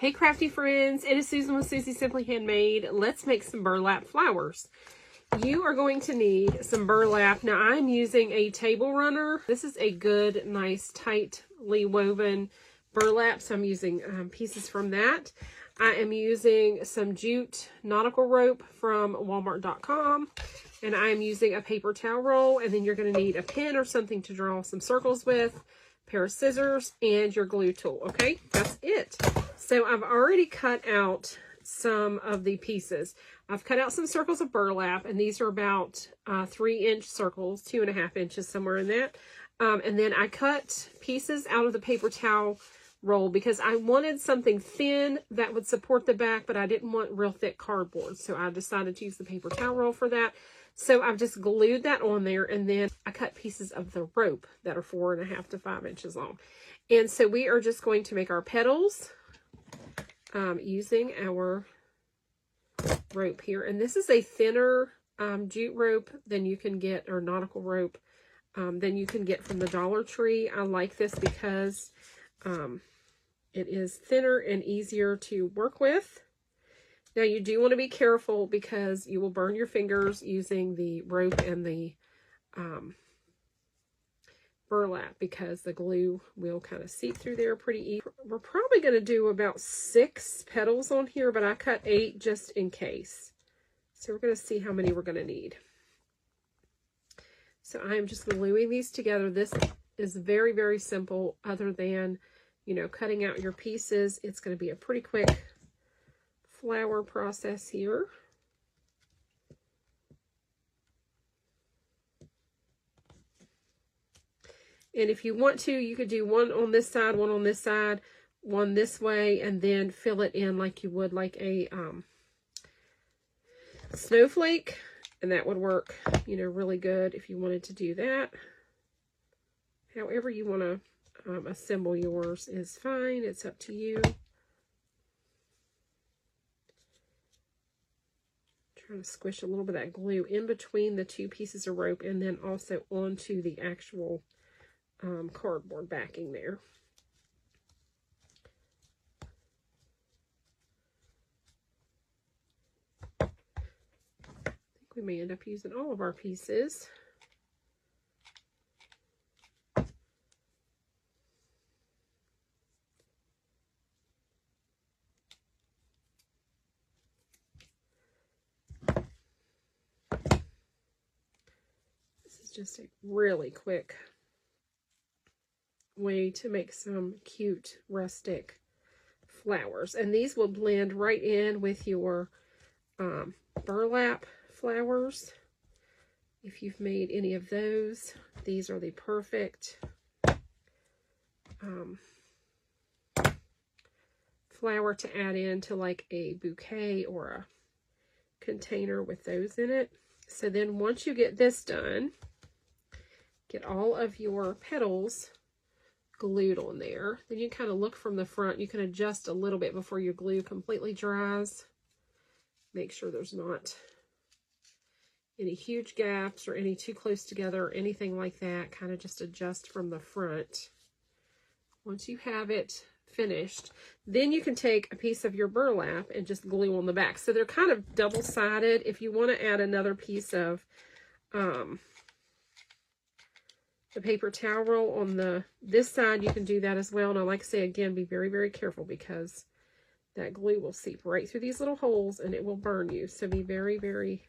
Hey crafty friends, it is Susan with Susie Simply Handmade. Let's make some burlap flowers. You are going to need some burlap. Now I'm using a table runner. This is a good, nice, tightly woven burlap, so I'm using pieces from that. I am using some jute nautical rope from walmart.com, and I'm using a paper towel roll, and then you're going to need a pen or something to draw some circles with, a pair of scissors, and your glue tool. Okay, that's it. So I've already cut out some of the pieces. I've cut out some circles of burlap, and these are about 3-inch circles, 2.5 inches, somewhere in that. And then I cut pieces out of the paper towel roll because I wanted something thin that would support the back, but I didn't want real thick cardboard. So I decided to use the paper towel roll for that. So I've just glued that on there, and then I cut pieces of the rope that are 4.5 to 5 inches long. And so we are just going to make our petals using our rope here. And this is a thinner jute rope than you can get, or nautical rope, than you can get from the Dollar Tree. I like this because it is thinner and easier to work with. Now you do want to be careful because you will burn your fingers using the rope and the burlap, because the glue will kind of seep through there pretty easy. We're probably going to do about 6 petals on here, but I cut 8 just in case. So we're going to see how many we're going to need. So I am just gluing these together. This is very, very simple. Other than, you know, cutting out your pieces, it's going to be a pretty quick flower process here. And if you want to, you could do one on this side, one on this side, one this way, and then fill it in like you would like a snowflake. And that would work, you know, really good if you wanted to do that. However you want to assemble yours is fine. It's up to you. Trying to squish a little bit of that glue in between the 2 pieces of rope, and then also onto the actual cardboard backing there. I think we may end up using all of our pieces. This is just a really quick way to make some cute rustic flowers, and these will blend right in with your burlap flowers. If you've made any of those, these are the perfect flower to add into like a bouquet or a container with those in it. So then once you get this done, get all of your petals glued on there. Then you kind of look from the front. You can adjust a little bit before your glue completely dries. Make sure there's not any huge gaps or any too close together or anything like that. Kind of just adjust from the front. Once you have it finished, then you can take a piece of your burlap and just glue on the back. So they're kind of double-sided. If you want to add another piece of the paper towel roll on this side, you can do that as well. Now, like I say, again, be very, very careful because that glue will seep right through these little holes and it will burn you. So be very, very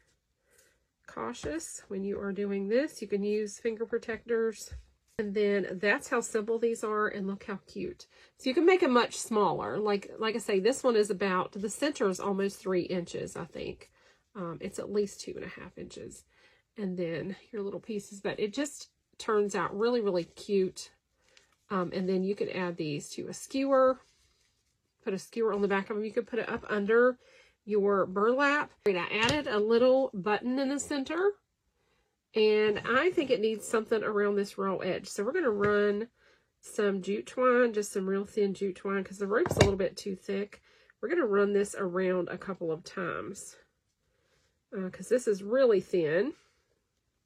cautious when you are doing this. You can use finger protectors. And then that's how simple these are, and look how cute. So you can make them much smaller. Like I say, this one is about, the center is almost 3 inches, I think. It's at least 2.5 inches. And then your little pieces, but it just turns out really, really cute. And then you can add these to a skewer. Put a skewer on the back of them. You could put it up under your burlap. I added a little button in the center, and I think it needs something around this raw edge. So we're going to run some jute twine, just some real thin jute twine, because the rope's a little bit too thick. We're going to run this around a couple of times because this is really thin.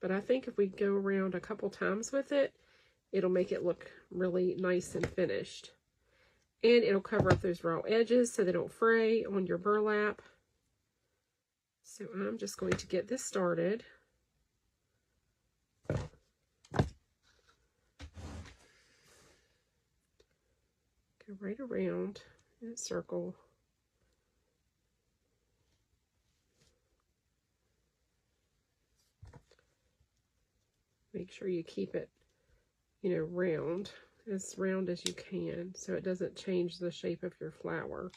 But I think if we go around a couple times with it, it'll make it look really nice and finished. And it'll cover up those raw edges so they don't fray on your burlap. So I'm just going to get this started. Go right around in a circle. Make sure you keep it, round as you can so it doesn't change the shape of your flower.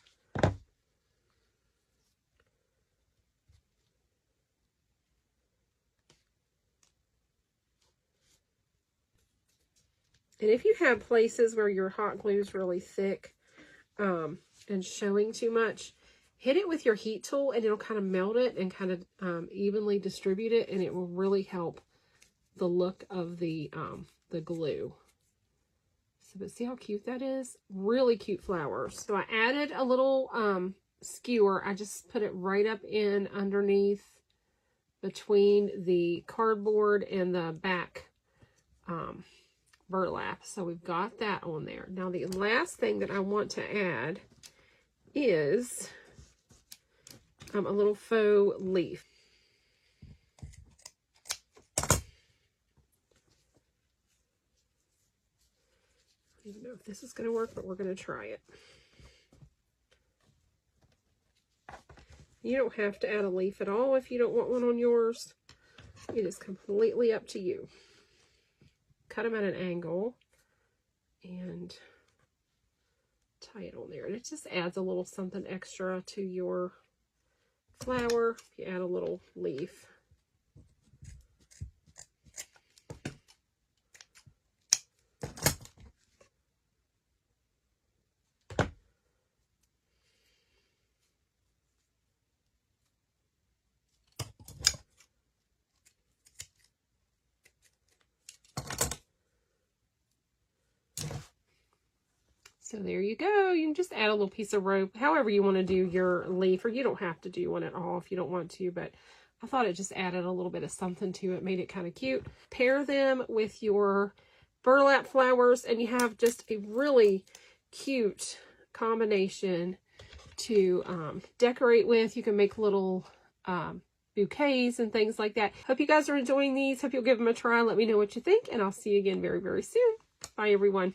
And if you have places where your hot glue is really thick and showing too much, hit it with your heat tool and it'll kind of melt it and kind of evenly distribute it, and it will really help the look of the glue. So, but see how cute that is? Really cute flowers. So I added a little skewer. I just put it right up in underneath between the cardboard and the back burlap. So we've got that on there. Now the last thing that I want to add is a little faux leaf. I don't even know if this is going to work, but we're going to try it. You don't have to add a leaf at all if you don't want one on yours. It is completely up to you. Cut them at an angle and tie it on there. And it just adds a little something extra to your flower if you add a little leaf. So there you go. You can just add a little piece of rope, however you want to do your leaf, or you don't have to do one at all if you don't want to, but I thought it just added a little bit of something to it, made it kind of cute. Pair them with your burlap flowers, and you have just a really cute combination to decorate with. You can make little bouquets and things like that. Hope you guys are enjoying these. Hope you'll give them a try. Let me know what you think, and I'll see you again very, very soon. Bye, everyone.